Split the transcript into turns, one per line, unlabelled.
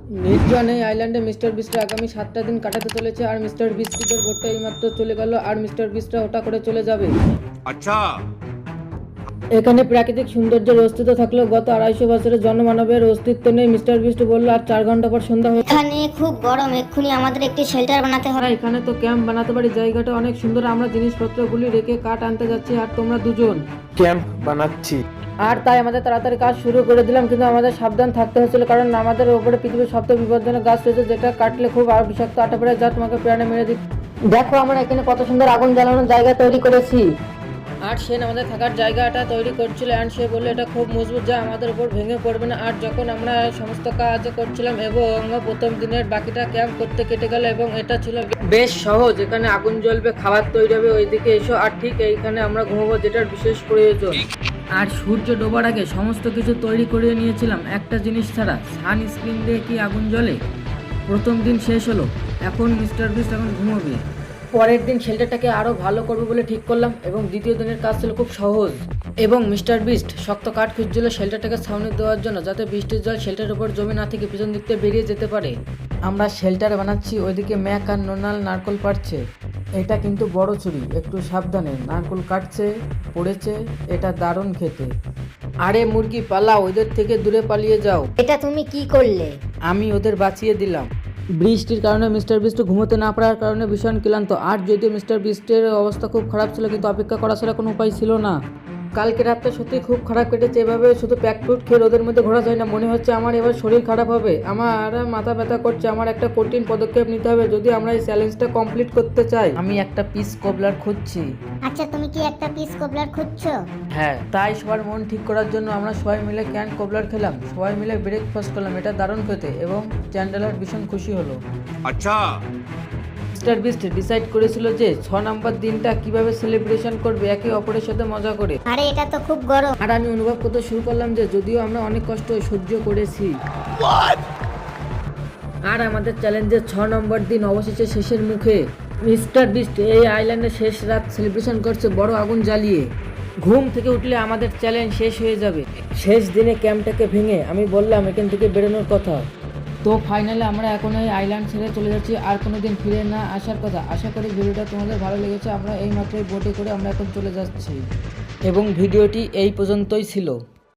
নির্জন এই আইল্যান্ডে মিস্টার বিস্টরা আগামী 7টা দিন কাটাতে চলেছে আর মিস্টার বিস্টের বোটটা এইমাত্র চলে গেল আর মিস্টার বিস্টরা ওটা করে চলে যাবে।
আচ্ছা,
এখানে প্রাকৃতিক সৌন্দর্যের অস্তিত্ব থাকলেও গত 250 বছরের জনমানবের অস্তিত্ব নেই। মিস্টার বিস্ট বলল আর 4 ঘন্টা পর সন্ধ্যা হয়ে
এখানে খুব গরম, এক্ষুনি আমাদের একটি শেল্টার বানাতে হবে।
এখানে তো ক্যাম্প বানাতে পারি, জায়গাটা অনেক সুন্দর। আমরা জিনিসপত্রগুলি রেখে কাঠ আনতে যাচ্ছি আর তোমরা দুজন
ক্যাম্প বানাচ্ছি।
আর তাই আমাদের তাড়াতাড়ি কাজ শুরু করে দিলাম, কিন্তু আমাদের সাবধান থাকতে হচ্ছিল কারণ আমাদের উপরে পৃথিবীর সবচেয়ে বিপজ্জনক গাছ রয়েছে যেটা কাটলে খুব আর বিষাক্ত আটা পড়ে যা তোমাকে প্রাণে মেরে দিচ্ছে। দেখো আমরা এখানে কত সুন্দর আগুন জ্বালানোর জায়গা তৈরি করেছি। আর সে আমাদের থাকার জায়গাটা তৈরি করছিল অ্যান্ড সে বললো এটা খুব মজবুত যা আমাদের উপর ভেঙে পড়বে না। আর যখন আমরা সমস্ত কাজ করছিলাম এবং প্রথম দিনের বাকিটা ক্যাম্প করতে কেটে গেল এবং এটা ছিল বেশ সহজ। এখানে আগুন জ্বলবে, খাবার তৈরি হবে, ওইদিকে এসো আর ঠিক এইখানে আমরা ঘুমাবো যেটার বিশেষ প্রয়োজন। আর সূর্য ডোবার আগে সমস্ত কিছু তৈরি করে নিয়েছিলাম একটা জিনিস ছাড়া, সানস্ক্রিন দিয়ে কি আগুন জ্বলে। প্রথম দিন শেষ হলো, এখন মিস্টার বিস্ট এখন ঘুমোবে। পরের দিন শেল্টারটাকে আরও ভালো করবে বলে ঠিক করলাম এবং দ্বিতীয় দিনের কাজ ছিল খুব সহজ এবং মিস্টার বিস্ট শক্ত কাঠ খুঁজছিল শেল্টারটাকে ছাউনি দেওয়ার জন্য যাতে বৃষ্টির জল শেল্টারের উপর জমে না থেকে পিছন দিক থেকে বেরিয়ে যেতে পারে। আমরা শেল্টার বানাচ্ছি, ওইদিকে ম্যাক আর নোনাল নারকল পাড়ছে। এটা কিন্তু বড় ছুরি, একটু সাবধানে, নারকল কাটছে, পড়েছে, এটা দারুণ খেতে। আরে মুরগি পালাও, ওদের থেকে দূরে পালিয়ে যাও।
এটা তুমি কি করলে?
আমি ওদের বাঁচিয়ে দিলাম। বৃষ্টির কারণে মিস্টার বিস্ট ঘুমোতে না পারার কারণে ভীষণ ক্লান্ত। আর যদিও মিস্টার বিস্টের অবস্থা খুব খারাপ ছিল কিন্তু অপেক্ষা করা ছাড়া কোনো উপায় ছিল না। কালকে রাতটা সত্যি খুব খারাপ কেটেছে। এভাবে শুধু প্যাক ফ্রুট খেয়ে রোদের মধ্যে ঘোরা যায় না। মনে হচ্ছে আমার এবার শরীর খারাপ হবে, আমার মাথা ব্যথা করছে। আমার একটা কঠিন পদক্ষেপ নিতে হবে যদি আমরা এই চ্যালেঞ্জটা কমপ্লিট করতে চাই। আমি একটা পিস কবলার খুঁজছি।
আচ্ছা, তুমি কি একটা পিস কবলার খুঁজছো?
হ্যাঁ, তাই সবার মন ঠিক করার জন্য আমরা সবাই মিলে ক্যান কবলার খেলাম, সবাই মিলে ব্রেকফাস্ট করলাম। এটা দারুণ খেতে এবং চ্যান্ডেলার ভীষণ খুশি হলো।
আচ্ছা,
মিস্টার বিস্ট ডিসাইড করেছিল যে 6 নম্বর দিনটা কিভাবে সেলিব্রেশন করবে একে অপরের সাথে মজা করে।
আরে এটা তো খুব গরম।
আর আমি অনুভব করতে শুরু করলাম যে যদিও আমরা অনেক কষ্ট সহ্য করেছি আর আমাদের চ্যালেঞ্জের 6 নম্বর দিন অবশেষে শেষের মুখে। মিস্টার বিস্ট এই আইল্যান্ডে শেষ রাত সেলিব্রেশন করছে বড় আগুন জ্বালিয়ে। ঘুম থেকে উঠলে আমাদের চ্যালেঞ্জ শেষ হয়ে যাবে। শেষ দিনে ক্যাম্পটাকে ভেঙে আমি বললাম এখান থেকে বেরোনোর কথা। তো ফাইনালি আমরা এখন এই আইল্যান্ড ছেড়ে চলে যাচ্ছি, আর কোনো দিন ফিরে না আসার কথা। আশা করি ভিডিওটা তোমাদের ভালো লেগেছে। আমরা এই মাত্রই বোটে করে আমরা এখন চলে যাচ্ছি এবং ভিডিওটি এই পর্যন্তই ছিল।